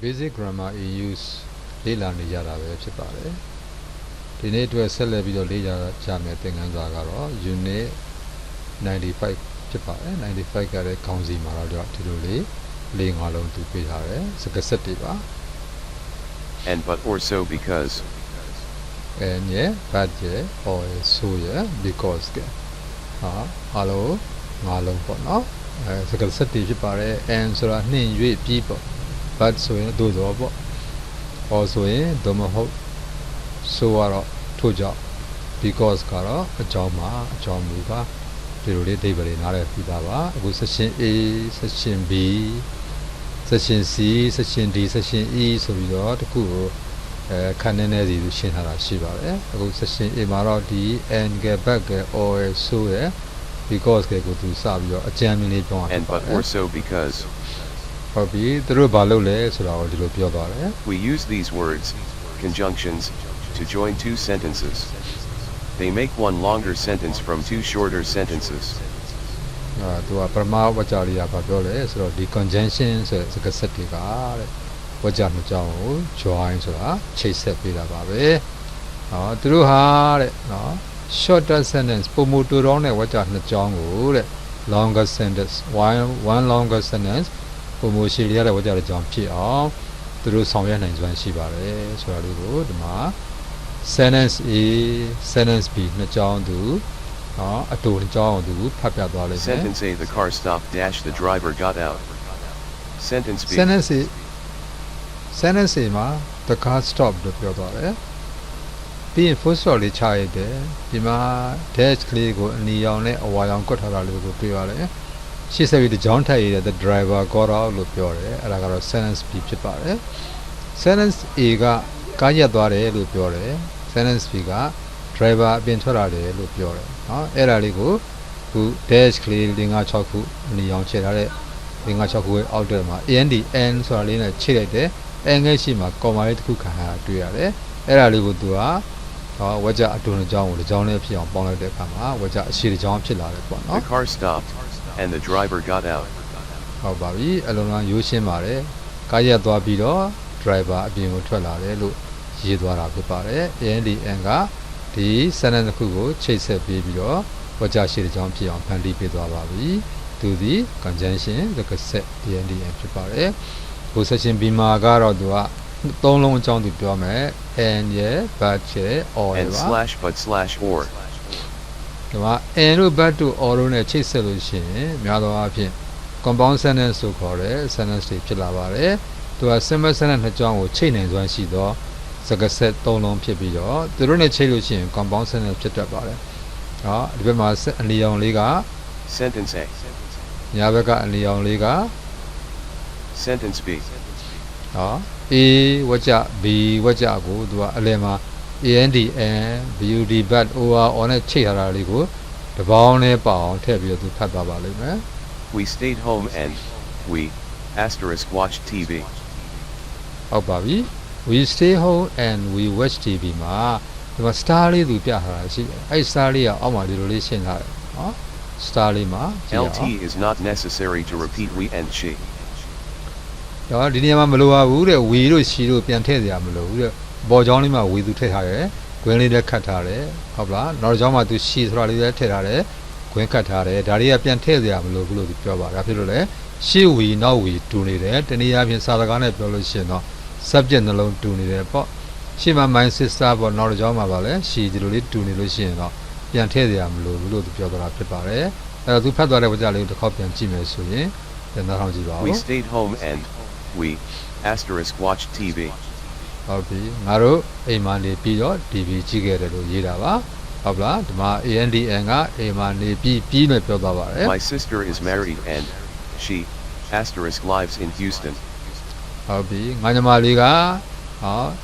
basic grammar in use လေ့လာနေကြတာပဲဖြစ်ပါတယ်ဒီနေ့အတွက်ဆက်လက်ပြီးတော့လေ့လာကြမယ်သင်ခန်းစာကတော့ unit 95ဖြစ်ပါတယ်95ကလည်းခေါင်းစီမှာတော့ဒီလိုလေးငါးလုံးသူပေးထားတယ်စကားဆက်တွေပါ and but or so because and yeah but yeah or so yeah because ကအားလုံးငါးလုံးပေါ့နော်စကားဆက်တွေဖြစ်ပါတယ် and ဆိုတာနှင်၍ပြီးပေါ့ but ဆိုရင်သို့တော်ပေါ့ or ဆိုရင်သို့မဟုတ် so ကတော့ထို့ကြောင့် because ကတော့အကြောင်းမှာအကြောင်းမူပါဒီလိုလေးအဓိပ္ပာယ်နားလည်ပြီးသားပါအခု section A section B section C section D section E ဆိုပြီးတော့တခုကိုခန်းနေစီသူရှင်းထားတာရှိပါတယ်အခု section A မှာတော့ဒီ and က back က or so ရ because ကကိုသူစပြီးတော့အကြမ်းမြင်လေးပြောင်း and but or so because ဟုတ်ပြီသူတို့ဘာလုပ်လဲဆိုတာကိုဒီလိုပြောသွားတယ် we use these words conjunctions to join two sentences they make one longer sentence from two shorter sentences သူကပရမဝကြလေးကဘာပြောလဲဆိုတော့ဒီ conjunction ဆိုတဲ့စကားဆက်တွေကတဲ့ဝကြနှစ်ကြောင်းကို join ဆိုတာချိတ်ဆက်ပေးတာပါပဲသူတို့ဟာတဲ့နော် shorter sentence ပုံမူတူတော့တဲ့ဝကြနှစ်ကြောင်းကိုတဲ့ longer sentence one longer sentence ပုံမူရှည်ရတဲ့ဝကြတစ်ကြောင်းဖြစ်အောင်သူတို့ဆောင်ရွက်နိုင်စွမ်းရှိပါတယ်ဆိုတာလေးကိုဒီမှာ sentence A sentence B နှစ်ကြောင်းသူအတူတစ်ကြောင်းသူဖတ်ပြသွားလိမ့်မယ် sentence A the car stopped dash the driver got out sentence B sentence A မှာ the car stopped လို့ပြောသွားတယ်ပြီးရင် full stop လေးချရတဲ့ဒီမှာ dash ကလေးကိုအနီရောင်နဲ့အဝါရောင်ကွက်ထားတာလေးကိုတွေ့ရတယ်ရှေ့ဆက်ပြီးတစ်ကြောင်းထပ်ရတဲ့ the driver got out လို့ပြောတယ်အဲ့ဒါကတော့ sentence B ဖြစ်ပါတယ် sentence A ကကားရက်သွားတယ်လို့ပြောတယ် sentence B က driver အပြင်ထွက်လာတယ်လို့ပြောတယ်နော်အဲ့ဒါလေးကိုခု dash ကလေး5-6ခုအနီရောင်ခြေထားတဲ့5-6ခုရဲ့အောက်တက်မှာ andဆိုတာလေးနဲ့ချိန်လိုက်တယ်အငယ်ရှိမှာ comma လေးတစ်ခုခံထားတာတွေ့ရတယ်အဲ့ဒါလေးကိုသူကဝကြအတူတစ်ကြောင်းကိုတစ်ကြောင်းလေးဖြစ်အောင်ပေါင်းလိုက်တဲ့အခါမှာဝကြအရှိတစ်ကြောင်းဖြစ်လာတယ်ပေါ့နော် the car stopped and the driver got out ဟုတ်ပါပြီအလုံးလုံးရိုးရှင်းပါတယ်ကားရက်သွားပြီးတော့ driver အပြင်ကိုထွက်လာတယ်လို့ရေးသွားတာဖြစ်ပါတယ် and ကဒီ sentence တစ်ခုကိုချိတ်ဆက်ပြီးတော့ဝကြရှိတဲ့ကြောင်းဖြစ်အောင်ဖန်တီးပေးသွားပါပြီသူဒီ conjunction စကားဆက် and ဖြစ်ပါတယ်ဟို section B မှာကတော့သူကသုံးလုံးအကြောင်းသူပြောမယ် and ရယ် but ရယ် or ရယ် and ပါ slash but slash or ဒီမှာ and တို့ but တို့ or တို့နဲ့ချိတ်ဆက်လို့ရှိရင်များသောအားဖြင့် compound sentence ဆိုခေါ်တဲ့ sentence တွေဖြစ်လာပါတယ်သူက simple sentence နှစ်ကြောင်းကိုချိတ်နိုင်စွမ်းရှိသောစကားဆက်သုံးလုံးဖြစ်ပြီးတော့သူတို့နဲ့ချိတ်လို့ရှိရင် compound sentence ဖြစ်တတ်ပါတယ်ဒီဘက်မှာအလီရောင်လေးက sentence A ညာဘက်ကအလီရောင်လေးက sentence B A ဝကြ B ဝကြကိုသူကအလယ်မှာ and bud but or နဲ့ချိတ်ထားတာလေးကိုတပေါင်းနဲ့ပအောင်ထည့်ပြီးတော့သူဖတ်သွားပါလိမ့်မယ် we stayed home and we asterisk watched TV ဟုတ်ပါပြီ we stay home and we watch TV မှာဒီမှာ star လေးသူပြထားတာရှိတယ်အဲ့ star လေးကအောက်မှာဒီလိုလေးရှင်းထားတယ်နော် star လေးမှာ LT is not necessary to repeat we and she ဒီနေရာမှာမလိုပါဘူးတဲ့ we တို့ she တို့ပြန်ထည့်စရာမလိုဘူးတဲ့ပေါ်ကြောင်းလေးမှာ we သူထည့်ထားတယ်ခွင်းလေးလည်းခတ်ထားတယ်ဟုတ်လားနောက်ကြောင်းမှာသူ she ဆိုတာလေးလည်းထည့်ထားတယ်ခွင်းခတ်ထားတယ်ဒါတွေကပြန်ထည့်စရာမလိုဘူးလို့သူပြောပါဒါဖြစ်လို့လေ she we နောက် we တူနေတယ်တနည်းအားဖြင့်စာစကားနဲ့ပြောလို့ရှိရင်တော့ subject နှလုံးတူနေတယ်ပေါ့ရှေ့မှာ my sister ပေါ့နောက်တစ်ကြောင်းမှာပါလဲ she ဒီလိုလေးတူနေလို့ရှိရင်တော့ပြန်ထည့်စရာမလိုဘူးလို့သူပြောတာဖြစ်ပါတယ်အဲ့တော့သူဖတ်သွားတဲ့ဝကြလေးကိုတစ်ခေါက်ပြန်ကြည့်မယ်ဆိုရင်နားထောင်ကြည့်ပါဦး we stayed home and we asterisk watched TV ဟုတ်ပြီငါတို့အိမ်မှာနေပြီးတော့ TV ကြည့်ခဲ့တယ်လို့ရေးတာပါဟုတ်လားဒီမှာ and ကအိမ်မှာနေပြီးနဲ့ပြောသွားပါတယ် my sister is married and she asterisk lives in Houston ဟုတ်ပြီငါညီမလေးက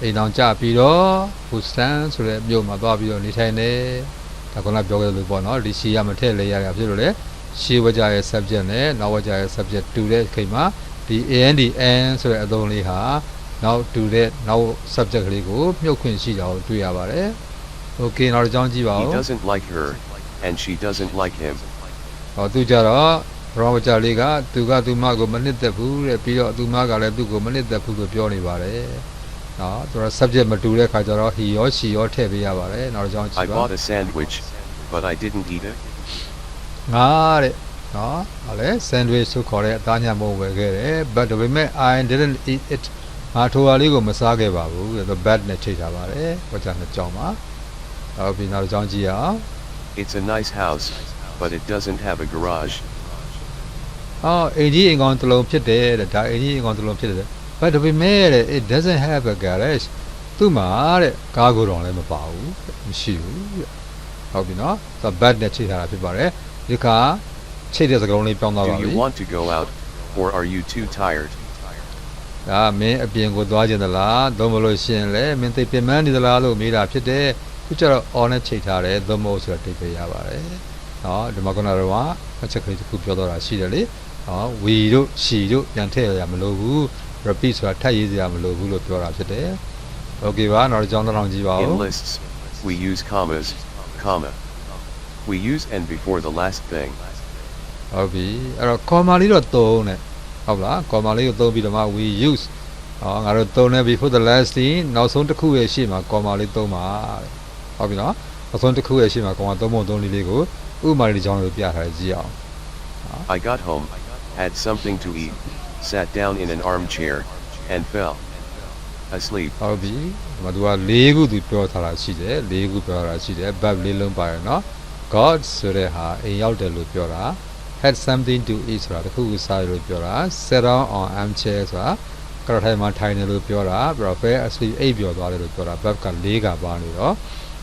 အိမ်အောင်ကြပြီးတော့ Houston ဆိုတဲ့မြို့မှာသွားပြီးတော့နေထိုင်တယ်ဒါကလည်းပြောခဲ့လို့ပေါ့နော်ဒီ she ကမထည့်လဲရတာဖြစ်လို့လေ she ဝကြရဲ့ subject နဲ့နောက်ဝကြရဲ့ subject တူတဲ့ချိန်မှာဒီ and ဆိုတဲ့အသုံးလေးဟာနောက်တူတဲ့နောက် subject ကလေးကိုမြုပ်ခွင့်ရှိတာကိုတွေ့ရပါတယ် okay နောက်တစ်ကြောင်းကြည့်ပါဦး he doesn't like her and she doesn't like him သူကြတော့ ရောဂျာလေးကသူကသူမကိုမနစ်သက်ဘူးတဲ့ပြီးတော့သူမကလည်းသူ့ကိုမနစ်သက်ဘူးလို့ပြောနေပါတယ်နော်သူက subject မတူတဲ့ခါကျတော့ he ရော she ရောထည့်ပေးရပါတယ်နောက်တစ်ကြောင်းကြ I ည့်ပါ bought a sandwich, but I didn't eat it. ငါတဲ့နော်ဟာလေ sandwich ဆိုခေါ်တဲ့အသားညမုံဝယ်ခဲ့တယ် but ဒါပေမဲ့ I didn't eat it ငါထိုဟာလေးကိုမစားခဲ့ပါဘူးတဲ့ bad နဲ့ချိန်ထားပါတယ်ဟောကြားနှစ်ကြောင်းပါနောက်ပြီးနောက်တစ်ကြောင်းကြည့်ရအောင် It's a nice house, but it doesn't have a garage. အော်အင်ကြီးအင်ကောင်တစ်လုံးဖြစ်တယ်တဲ့ဒါအင်ကြီးအင်ကောင်တစ်လုံးဖြစ်တယ် but ဒါပေမဲ့တဲ့ it doesn't have a garage သူ့မှာတဲ့ကားကိုယ်တော်လည်းမပါဘူးမရှိဘူးတဲ့ဟုတ်ပြီနော်ဆိုတော့ bad နဲ့ချိန်ထားတာဖြစ်ပါတယ်ဒီခါချိန်တဲ့စကားလုံးလေးပြောင်းသွားပါ Do ပြီ you want to go out, or are you too tired? ဒါမင်းအပြင်ကိုသွားခြင်းသလားသို့မဟုတ်ရှင်လေမင်းသိပင်ပန်းနေသလားလို့မေးတာဖြစ်တယ်ခုကျတော့ on နဲ့ချိန်ထားတယ်သို့မဟုတ်ဆိုတော့တိတ်ပေးရပါတယ်နော်ဒီမှာကတော့အချက်ကလေးတစ်ခုပြောတော့တာရှိတယ်လေနော် we တို့ she တို့ပြန်ထည့်ရမလို့ဘူး repeat ဆိုတာထပ်ရေးစရာမလိုဘူးလို့ပြောတာဖြစ်တယ် okay ပါနောက်ကြောင်းတောင်းကြည့်ပါဦး In lists, we use commas, comma. We use and before the last thing. ဟုတ်ပြီအဲ့တော့ comma လေးတော့သုံးတယ်ဟုတ်လား comma လေးကိုသုံးပြီးတော့မှ we use ငါတို့သုံးတယ် before the last thing နောက်ဆုံးတစ်ခုရဲ့ရှေ့မှာ comma လေးသုံးပါဟုတ်ပြီနော်နောက်ဆုံးတစ်ခုရဲ့ရှေ့မှာ comma သုံးပုံသုံးလေးကိုဥပမာလေးကြောင်းလို့ပြထားကြည့်အောင် I got home, had something to eat, sat down in an armchair, and fell asleep. ဟုတ်ပြီဒီမှာသူက၄ခုသူပြောထားတာရှိတယ်၄ခုပြောတာရှိတယ် verb လေးလုံးပါရနော် God ဆိုတဲ့ဟာအိမ်ရောက်တယ်လို့ပြောတာ had something to eat ဆိုတာတစ်ခုခုစားရလို့ပြောတာ sit down on armchair ဆိုတာကရထိုင်မှာထိုင်နေလို့ပြောတာပြီးတော့ fell asleep အိပ်ပျော်သွားတယ်လို့ပြောတာ verb က၄ကပါနေတော့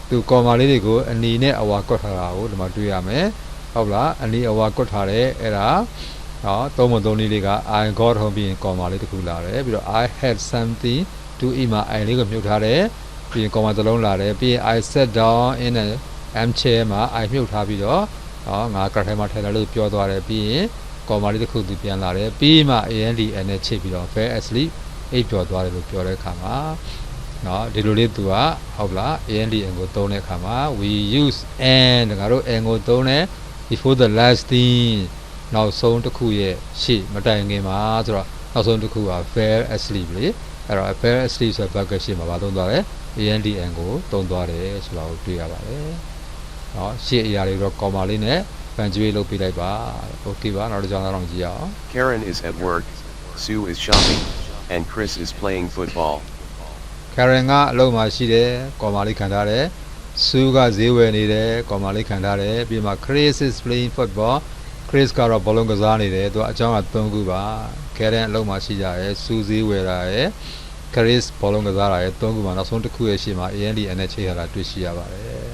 သူ comma လေးတွေကိုအနီနဲ့အဝါကွက်ထားတာကိုဒီမှာတွေ့ရမယ်ဟုတ်လားအနီအဝါကွက်ထားတယ်အဲ့ဒါနော်သုံးပုံသုံးနည်းလေးက I got home ပြီးရင် comma လေးတစ်ခုလာတယ်ပြီးတော့ I had something to eat မှာ I လေးကိုမြုပ်ထားတယ်ပြီးရင် comma တစ်လုံးလာတယ်ပြီးရင် I sat down in an armchair မှာ I မြုပ်ထားပြီးတော့ငါကရထိုင်မှာထိုင်လာလို့ပြောသွားတယ်ပြီးရင် comma လေးတစ်ခုသူပြန်လာတယ်ပြီးမှ and နဲ့ချိန်ပြီးတော့ fell asleep အိပ်ပျော်သွားတယ်လို့ပြောတဲ့အခါမှာနော်ဒီလိုလေးသူကဟုတ်လား and ကိုသုံးတဲ့အခါမှာ we use and ငါတို့ and ကိုသုံးတယ် before the last thing နောက်ဆုံးတစ်ခုရဲ့ရှေ့မတိုင်ခင်မှာဆိုတော့နောက်ဆုံးတစ်ခုက fell asleep လေအဲ့တော့ fell asleep ဆိုတဲ့ verb ကရှေ့မှာသုံးသွားတယ် and ကိုသုံးသွားတယ်ဆိုတာကိုတွေ့ရပါတယ်နော်ရှေ့အရာတွေတော့ comma လေးနဲ့ punctuate လုပ်ပေးလိုက်ပါ okay ပါနောက်တစ်ကြောင်းတော့ကြည့်အောင် Karen is at work, Sue is shopping, and Chris is playing football. Karen ကအလုပ်မှာရှိတယ် comma လေးခံထားတယ် Sue ကဈေးဝယ်နေတယ် comma လေးခံထားတယ်ပြီးမှ Chris is playing football Chris ကတော့ဘောလုံးကစားနေတယ်သူအကြောင်းက3ခုပါ Karen အလုပ်မှာရှိကြတယ် Sue ဈေးဝယ်တာရယ် Chris ဘောလုံးကစားတာရယ်3ခုမှာနောက်ဆုံးတစ်ခုရဲ့ရှေ့မှာ and နဲ့ချိန်ရတာတွေ့ရှိရပါတယ်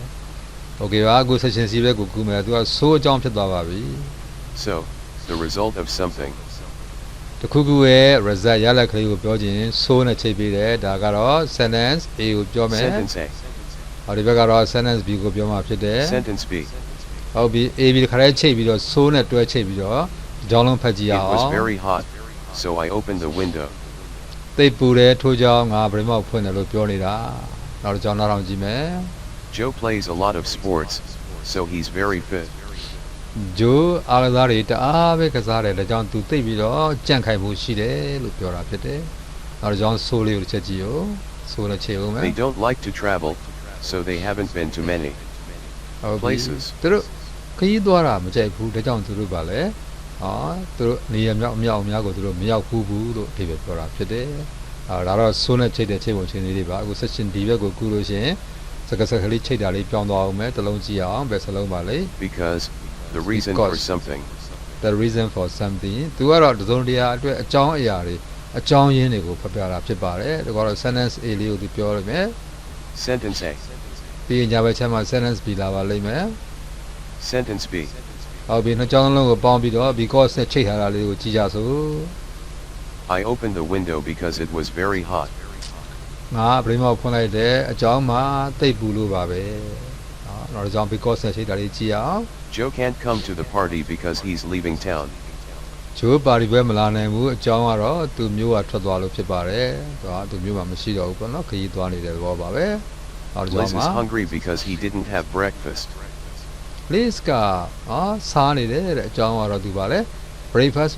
okay ပါအခု section C ဘက်ကိုကူးမယ်သူက so အကြောင်းဖြစ်သွားပါပြီ So, the result of something. တခုခုရဲ့ result ရလဒ်ကလေးကိုပြောခြင်း so နဲ့ချိန်ပေးတယ်ဒါကတော့ sentence A ကိုပြောမယ် Sentence A. ဟောဒီဘက်ကတော့ sentence B ကိုပြောမှာဖြစ်တယ် Sentence B. ဟုတ်ပြီ A B တခါတည်းချိန်ပြီးတော့ so နဲ့တွဲချိန်ပြီးတော့ကြောင်းလုံးဖတ်ကြည့်ရ It အောင် was very hot, so I opened the window. သိပ်ပူတယ်ထိုးကြောင်းငါဗြိမောက်ဖွင့်တယ်လို့ပြောနေတာနောက်တစ်ကြောင်းနောက်အောင်ကြည့်မယ် Joe plays a lot of sports, so he's very fit. ဂျိုးအားကစားတွေတအားပဲကစားတယ်ဒါကြောင့်သူသိပ်ပြီးတော့ကြန့်ခိုင်မှုရှိတယ်လို့ပြောတာဖြစ်တယ်နောက်တစ်ကြောင်း so လေးကိုတစ်ချက်ကြည့်ဦး so နဲ့ချိန်ဦးမယ် They don't like to travel, so they haven't been to many. ဟုတ်ပြီ places. သူတို့ခရီးသွားတာမကြိုက်ဘူးဒါကြောင့်သူတို့ပါလေသူတို့နေရာမြောက်အများကိုသူတို့မရောက်ဘူးလို့အဓိပ္ပာယ်ပြောတာဖြစ်တယ်ဒါတော့ so နဲ့ချိန်တဲ့ချိန်ပုံချိန်လေးတွေပါအခု section D ဘက်ကိုကူးလို့ရှိရင်စကားစကလေးချိန်တာလေးပြောင်းသွားအောင်မယ်တစ်လုံးကြည့်အောင်ဘယ်စလုံးပါလဲ Because, the reason for something. the reason for something သူကတော့တစုံတရာအတွက်အကြောင်းအရာတွေအကြောင်းရင်းတွေကိုဖော်ပြတာဖြစ်ပါတယ်ဒါကတော့ sentence A လေးကိုသူပြောရမယ် Sentence A. ပြီးရင်ညာဘက်ချက်မှာ sentence B လာပါလိမ့်မယ် Sentence B. ဟုတ်ပြီနှစ်ကြောင်းလုံးကိုပေါင်းပြီးတော့ because နဲ့ချိန်ထားတာလေးကိုကြည့်ကြစို့ I opened the window because it was very hot. ငါဗြိမောက်ဖွင့်လိုက်တယ်အကြောင်းမှာတိတ်ပူလို့ပါပဲနောက်တစ်ကြောင်း because နဲ့ချိန်တာလေးကြည့်အောင် Joe can't come to the party because he's leaving town. ဂျိုးပါတီပွဲမလာနိုင်ဘူးအကြောင်းကတော့သူမျိုးကထွက်သွားလို့ဖြစ်ပါတယ်သူမျိုးမှာမရှိတော့ဘူးပေါ့နော်ခရီးသွားနေတဲ့ဘောပါပဲနောက်တစ်ကြော Liz င်း is မှာ hungry because he didn't have breakfast. Liz ကစားနေတယ်တဲ့အကြောင်းကတော့သူပါလေ breakfast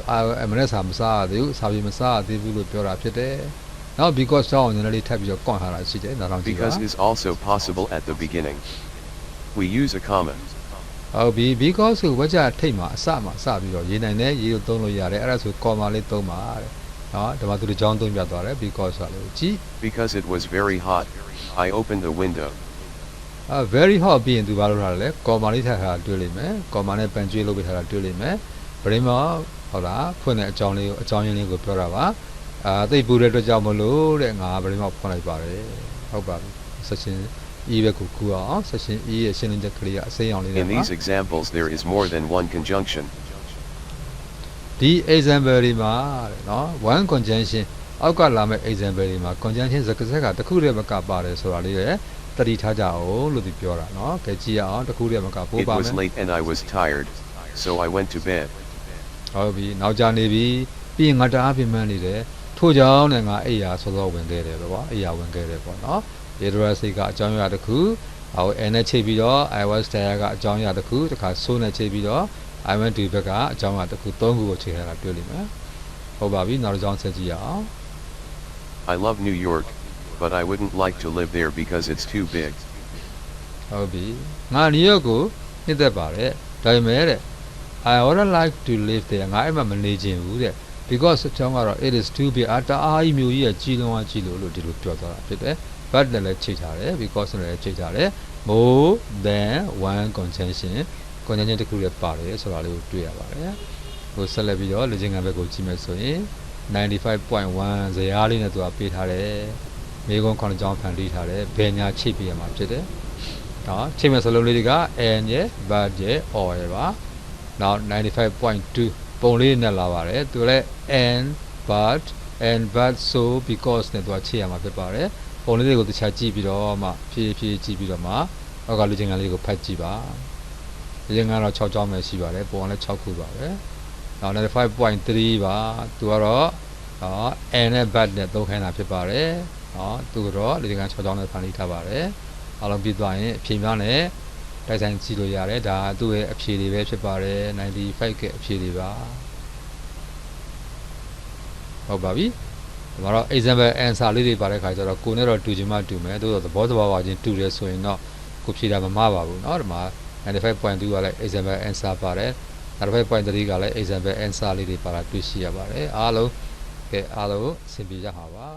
မနေ့စာမစားသေးဘူးစာပြေမစားသေးဘူးလို့ပြောတာဖြစ်တယ်နောက် because ကြောင်းနည်းနည်းလေးထပ်ပြီးတော့ ကွန်ထားတာရှိတယ်နောက်တော့ကြည့်ပါ Because is also possible at the beginning. We use a comma. ဟုတ်ပြီ because ကိုဝကြထိတ်မှာအစမှာစပြီးတော့ရေးနိုင်တယ်ရေးလို့သုံးလို့ရတယ်အဲ့ဒါဆို comma လေးသုံးပါတဲ့နော်ဒီမှာသူတို့ကြောင်းသုံးပြသွားတယ် because ဆိုတာလေးကြည့် Because it was very hot, I opened the window. very hot ပြီးရင်သူဘာလုပ်ထားလဲ comma လေးထပ်ထားတာတွေ့လိမ့်မယ် comma နဲ့ပန်ကျွေးလုပ်ပေးထားတာတွေ့လိမ့်မယ်ဗရင်မောဟုတ်လားဖွင့်တဲ့အကြောင်းလေးကိုအကြောင်းရင်းလေးကိုပြောတာပါသိပူတဲ့အတွက်ကြောင့်မလို့တဲ့ငါဗရင်မောဖွင့်လိုက်ပါတယ်ဟုတ်ပါပြီ section E ဘက်ကိုကူအောင် section E ရဲ့ရှင်းလင်းချက်ကလေးကအစိမ်းအောင်လေးနဲ့ In these examples there is more than one conjunction. ဒီ example တွေမှာတဲ့နော် one conjunction အောက်ကလာမဲ့ example တွေမှာ conjunction စကားစက်ကတစ်ခုတည်းမကပါတယ်ဆိုတာလေးရဲ့တတိထားကြအောင်လို့ဒီပြောတာနော်ကြည့်ကြည့်အောင်တစ်ခုတည်းမကပိုး It ပါမ was ယ် late and I was tired, so I went to bed. ဟုတ်ပြီနောက်ကြနေပြီပြီးရင်ငါတအားပြင်မှန်းနေတယ်ထို့ကြောင့်နဲ့ငါအိယာစောစောဝင်ခဲ့တယ်ပေါ့အိယာဝင်ခဲ့တယ်ပေါ့နော် literacy ကအကြောင်းအရာတစ်ခုဟို n နဲ့ချိန်ပြီးတော့ I was tired ကအကြောင်းအရာတစ်ခုတခါ so နဲ့ချိန်ပြီးတော့ I went to ဘက်ကအကြောင်းအရာတစ်ခုသုံးခုကိုချိန်ထားတာတွေ့လိမ့်မယ်ဟုတ်ပါပြီနောက်တစ်ကြောင်းဆက်ကြည့်ရအောင် I love New York, but I wouldn't like to live there because it's too big. ဟုတ်ပြီငါနယူးယောက်ကိုနှစ်သက်ပါတယ်ဒါပေမဲ့တဲ့ I wouldn't like to live there ငါအဲ့မှာမနေချင်ဘူးတဲ့ because အကြောင်းကတော့ it is too big တအားကြီးမျိုးကြီးရဲ့ကြီးလုံးကြီးလို့ဒီလိုပြောသွားတာဖြစ်တယ် but နဲ့လည်းချိန်ထားတယ် because နဲ့လည်းချိန်ထားတယ် more than one conjunction တစ်ခုလည်းပါတယ်ဆိုတာလေးကိုတွေ့ရပါတယ်ဟိုဆက်လက်ပြီးတော့လေ့ကျင့်ခန်းဘက်ကိုကြည့်မယ်ဆိုရင် 95.1 ဇယားလေးနဲ့သူကပေးထားတယ်မိကုန်းခေါင်းကြောင်းဖန်တီးထားတယ်ဘယ်ညာချိတ်ပြရမှာဖြစ်တယ်နော်ချိန်မဲ့စလုံးလေးတွေက n ရဲ့ but ရဲ့ or ရဲ့ပါနောက် 95.2 ပုံလေးနဲ့လာပါတယ်သူလည်း n but so because နဲ့သူကချိန်ရမှာဖြစ်ပါတယ်ပုံလေးတွေကိုတခြားကြည့်ပြီးတော့မှဖြည်းဖြည်းကြည့်ပြီးတော့မှအောက်ကလူချင်းကလေးကိုဖတ်ကြည့်ပါလူချင်းကတော့6ကြောင်းပဲရှိပါတယ်ပုံကလည်း6ခုပါပဲနောက် 95.3 ပါသူကတော့n နဲ့ but နဲ့သုံးခိုင်းတာဖြစ်ပါတယ်နော်သူကတော့လူချင်းက6ကြောင်းနဲ့ဖန်တီးထားပါတယ်အားလုံးပြီးသွားရင်အဖြေများနဲ့တိုက်ဆိုင်ကြည့်လို့ရတယ်ဒါသူ့ရဲ့အဖြေတွေပဲဖြစ်ပါတယ်95ရဲ့အဖြေတွေပါဟုတ်ပါပြီဒီမှာတော့ example answer လေးတွေပါတဲ့ခါကျတော့ကိုနဲ့တော့တူချင်မှတူမယ်သို့တော့သဘောတဘာဝချင်းတူတယ်ဆိုရင်တော့ကိုဖြေတာမမှားပါဘူးเนาะဒီမှာ 95.2 ကလည်း example answer ပါတယ်95.3 ကလည်း example answer လေးတွေပါတာတွေ့ရှိရပါတယ်အားလုံးအဆင်ပြေကြပါ